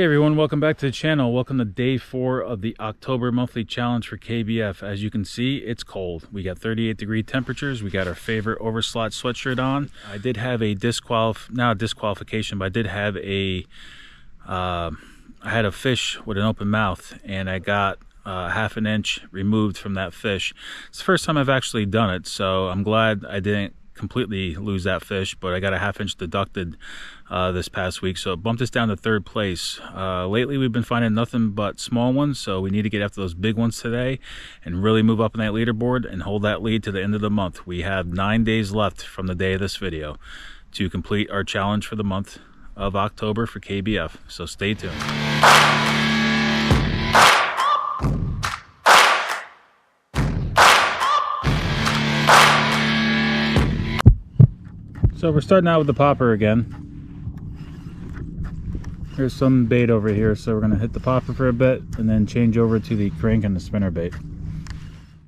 Hey everyone, welcome back to the channel. Welcome to day 4 of the October monthly challenge for KBF. As you can see, it's cold. We got 38-degree temperatures. We got our favorite overslot sweatshirt on. I did have a disqualification, but I did have I had a fish with an open mouth, and I got half an inch removed from that fish. It's the first time I've actually done it, so I'm glad I didn't completely lose that fish, but I got a half inch deducted this past week, so it bumped us down to 3rd place. Lately we've been finding nothing but small ones, so we need to get after those big ones today and really move up on that leaderboard and hold that lead to the end of the month. We have 9 days left from the day of this video to complete our challenge for the month of October for KBF, so stay tuned. So we're starting out with the popper again. There's some bait over here, so we're going to hit the popper for a bit and then change over to the crank and the spinner bait.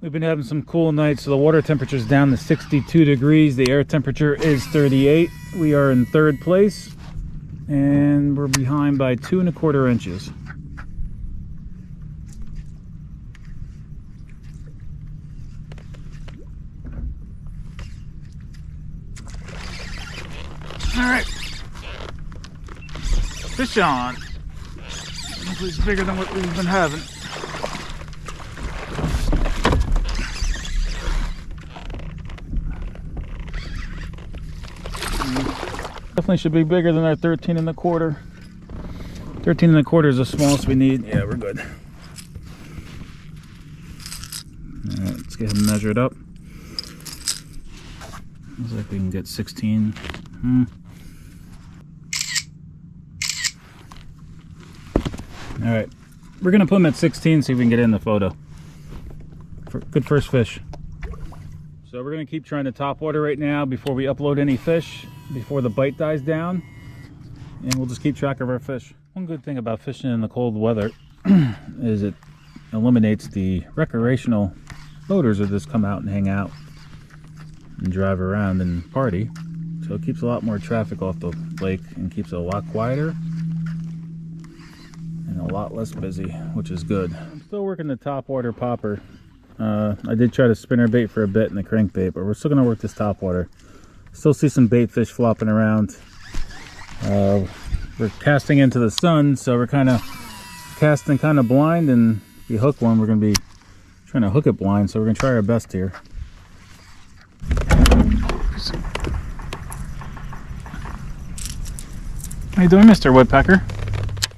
We've been having some cool nights, so the water temperature is down to 62 degrees. The air temperature is 38. We are in 3rd place, and we're behind by 2 1/4 inches. All right, fish on. Hopefully it's bigger than what we've been having. Definitely should be bigger than our 13 1/4. 13 1/4 is the smallest we need. Yeah, we're good. All right, let's get him measured up. Looks like we can get 16. All right, we're gonna put him at 16, see if we can get in the photo. Good first fish. So we're gonna keep trying to top water right now before we upload any fish, before the bite dies down, and we'll just keep track of our fish. One good thing about fishing in the cold weather is it eliminates the recreational boaters that just come out and hang out and drive around and party. So it keeps a lot more traffic off the lake and keeps it a lot quieter and a lot less busy, which is good. I'm still working the top water popper. I did try to spinner bait for a bit in the crankbait, but we're still going to work this top water. Still see some bait fish flopping around. We're casting into the sun, so we're kind of casting kind of blind, and if we hook one, we're going to be trying to hook it blind, so we're going to try our best here. How you doing, Mr. Woodpecker?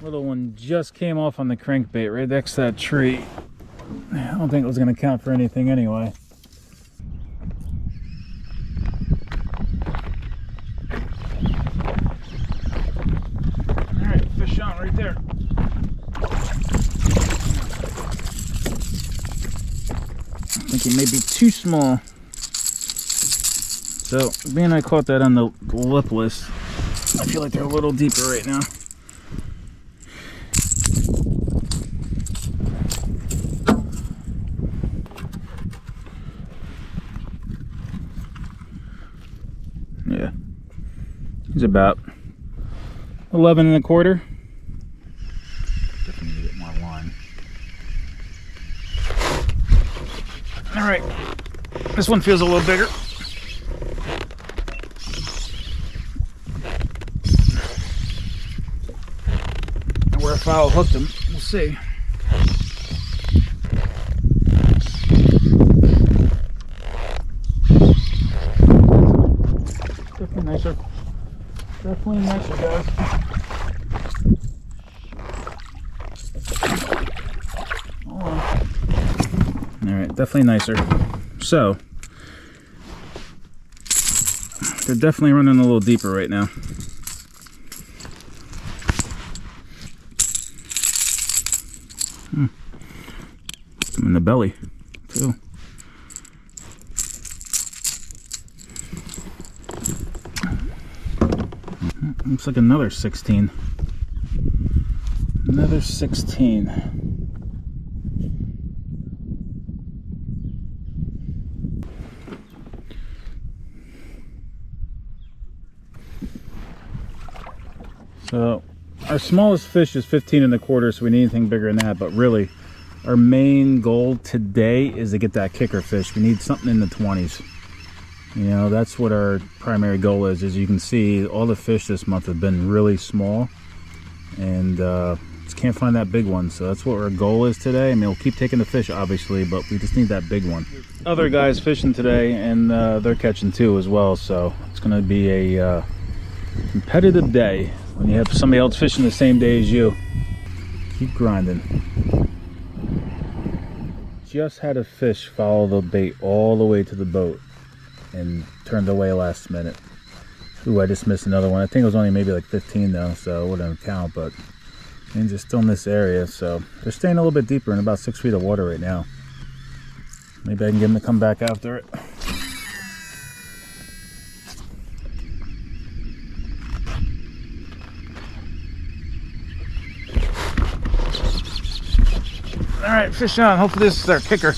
Little one just came off on the crankbait right next to that tree. I don't think it was going to count for anything anyway. Alright, fish on right there. I think he may be too small. So, being I caught that on the lipless, I feel like they're a little deeper right now. Yeah, he's about 11 1/4. Definitely need to get more line. All right, this one feels a little bigger. Where a foul hooked him, we'll see. Definitely nicer. Definitely nicer, guys. Hold on. Alright, definitely nicer. So, they're definitely running a little deeper right now. In the belly too. Looks like another 16. Another 16. So our smallest fish is 15 1/4, so we need anything bigger than that. But really, our main goal today is to get that kicker fish. We need something in the 20s. You know, that's what our primary goal is. As you can see, all the fish this month have been really small, and just can't find that big one. So that's what our goal is today. I mean, we'll keep taking the fish, obviously, but we just need that big one. Other guys fishing today, and they're catching too as well. So it's going to be a competitive day when you have somebody else fishing the same day as you. Keep grinding. Just had a fish follow the bait all the way to the boat and turned away last minute. Ooh, I just missed another one. I think it was only maybe like 15 though, so it wouldn't count, but things are still in this area, so they're staying a little bit deeper in about 6 feet of water right now. Maybe I can get them to come back after it. All right, fish on. Hopefully this is our kicker.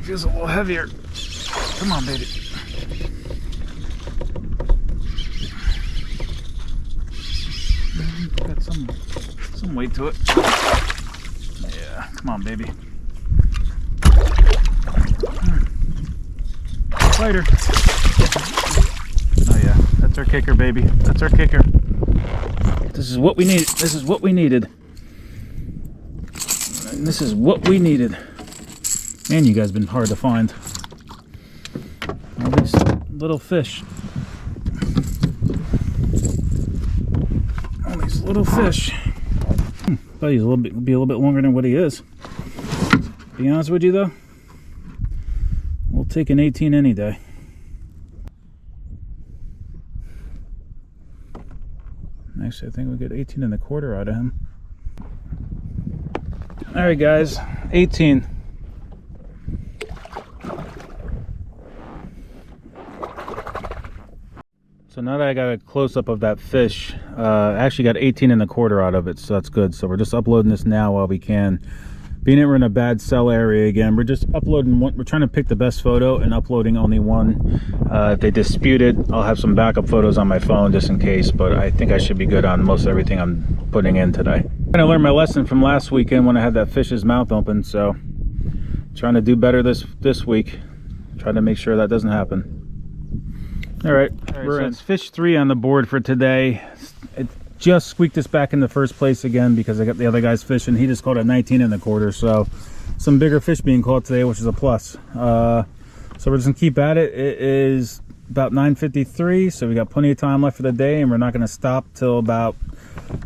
Feels a little heavier. Come on, baby. Got some weight to it. Yeah, come on, baby. Fighter. Oh yeah, that's our kicker, baby. That's our kicker. This is what we need. This is what we needed. And this is what we needed. Man, you guys been hard to find. All these little fish. All these little fish. Thought he's be a little bit longer than what he is. Be honest with you though, we'll take an 18 any day. Actually, I think we'll get 18 1/4 out of him. All right, guys, 18. So now that I got a close-up of that fish, I actually got 18 1/4 out of it, so that's good. So we're just uploading this now while we can. Being that we're in a bad cell area again, we're just uploading one. We're trying to pick the best photo and uploading only one. If they dispute it, I'll have some backup photos on my phone just in case, but I think I should be good on most everything I'm putting in today. I learned my lesson from last weekend when I had that fish's mouth open, so trying to do better this week. Trying to make sure that doesn't happen. All right, we're in. It's fish 3 on the board for today. It just squeaked us back in the first place again because I got the other guys fishing. He just caught a 19 1/4, so some bigger fish being caught today, which is a plus. So we're just gonna keep at it. It is about 9:53, so we got plenty of time left for the day, and we're not gonna stop till about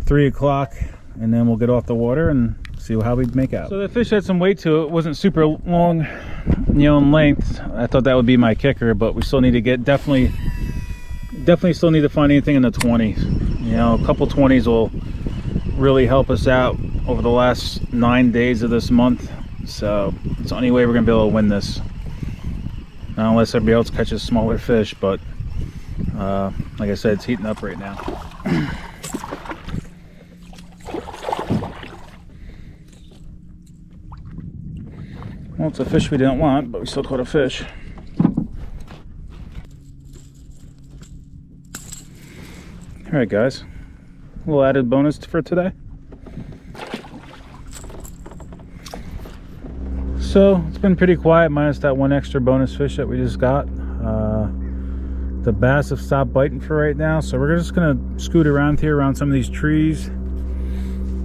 3 o'clock, and then we'll get off the water and see how we make out. So the fish had some weight to it. It wasn't super long, you know, in length. I thought that would be my kicker, but we still need to get definitely still need to find anything in the 20s. You know, a couple 20s will really help us out over the last 9 days of this month. So it's the only way we're gonna be able to win this. Not unless everybody else catches smaller fish, but like I said, it's heating up right now. Well, it's a fish we didn't want, but we still caught a fish. All right, guys, a little added bonus for today. So it's been pretty quiet, minus that one extra bonus fish that we just got. The bass have stopped biting for right now, so we're just gonna scoot around here, around some of these trees,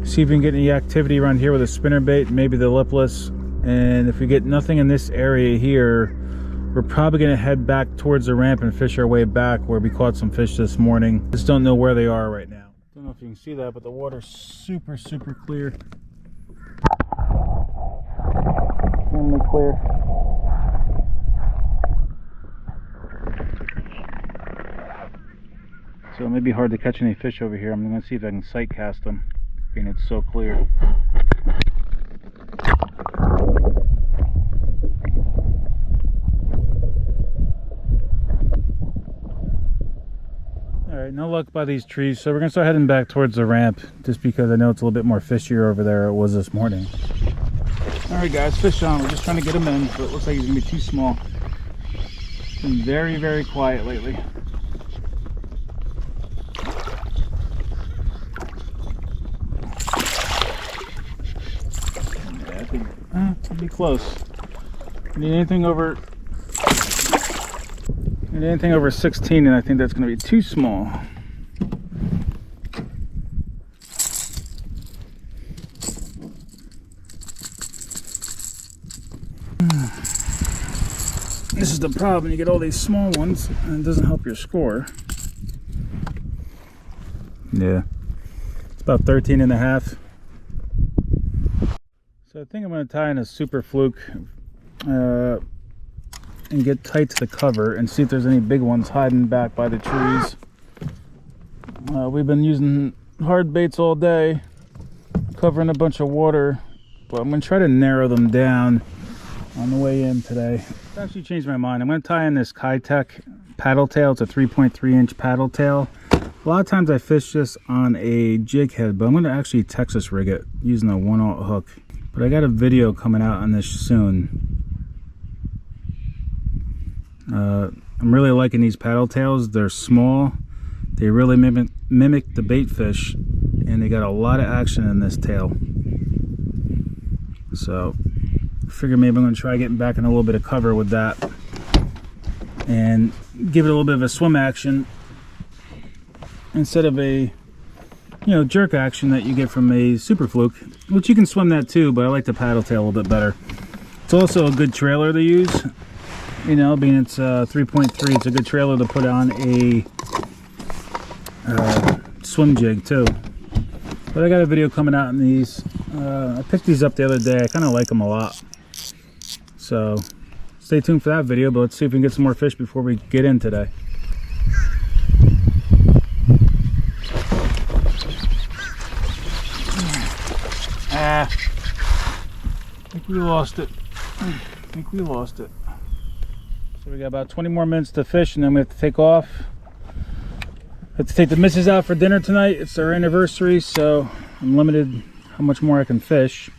see if we can get any activity around here with a spinnerbait, maybe the lipless. And if we get nothing in this area here, we're probably going to head back towards the ramp and fish our way back where we caught some fish this morning. Just don't know where they are right now. Don't know if you can see that, but the water's super clear. Extremely clear. So it may be hard to catch any fish over here. I'm going to see if I can sight cast them, being it's so clear. Alright, no luck by these trees, so we're going to start heading back towards the ramp, just because I know it's a little bit more fishier over there than it was this morning. Alright guys, fish on. We're just trying to get him in, but it looks like he's going to be too small. It's been very quiet lately. Could be close. Need anything over 16, and I think that's going to be too small. This is the problem, you get all these small ones and it doesn't help your score. Yeah, it's about 13 and a half. So I think I'm going to tie in a super fluke and get tight to the cover and see if there's any big ones hiding back by the trees. We've been using hard baits all day, covering a bunch of water, but I'm going to try to narrow them down on the way in today. I've actually changed my mind. I'm going to tie in this Kayak paddle tail. It's a 3.3 inch paddle tail. A lot of times I fish this on a jig head, but I'm going to actually Texas rig it using a 1/0 hook. But I got a video coming out on this soon. I'm really liking these paddle tails. They're small. They really mimic the bait fish, and they got a lot of action in this tail. So I figure maybe I'm going to try getting back in a little bit of cover with that and give it a little bit of a swim action instead of a jerk action that you get from a super fluke, which you can swim that too, but I like the paddle tail a little bit better. It's also a good trailer to use, being it's 3.3, it's a good trailer to put on a swim jig too. But I got a video coming out in these. I picked these up the other day. I kind of like them a lot. So stay tuned for that video, but let's see if we can get some more fish before we get in today. I think we lost it. So we got about 20 more minutes to fish, and then we have to take off. Have to take the missus out for dinner tonight. It's our anniversary, so I'm limited how much more I can fish.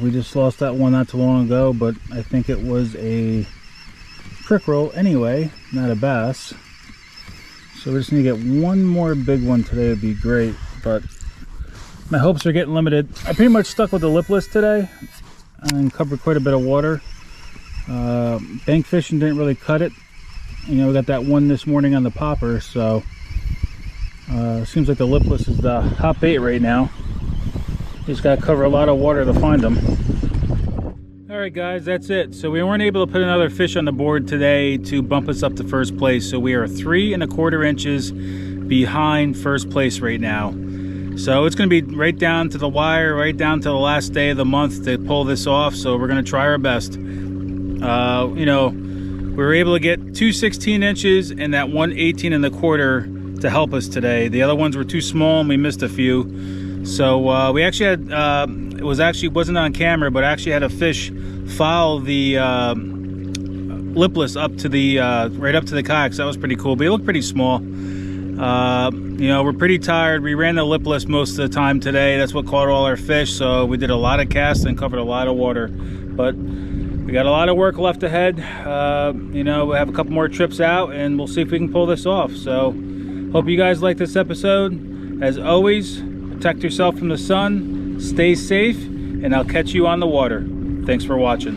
We just lost that one not too long ago, but I think it was a crick roll anyway, not a bass. So we just need to get one more big one today. Would be great, but my hopes are getting limited. I pretty much stuck with the lipless today and covered quite a bit of water. Bank fishing didn't really cut it. We got that one this morning on the popper, so seems like the lipless is the hot bait right now. You just got to cover a lot of water to find them. Alright guys, that's it. So we weren't able to put another fish on the board today to bump us up to first place. So we are 3 1/4 inches behind first place right now. So it's going to be right down to the wire, right down to the last day of the month to pull this off. So we're going to try our best. We were able to get 2 16 inches and that 1 18 1/4 to help us today. The other ones were too small and we missed a few. So we actually had, it wasn't on camera, but I actually had a fish follow the lipless up to the, right up to the kayak. So that was pretty cool, but it looked pretty small. We're pretty tired. We ran the lipless most of the time today. That's what caught all our fish. So we did a lot of casting and covered a lot of water, but we got a lot of work left ahead. We'll have a couple more trips out and we'll see if we can pull this off. So hope you guys like this episode. As always, protect yourself from the sun, stay safe, and I'll catch you on the water. Thanks for watching.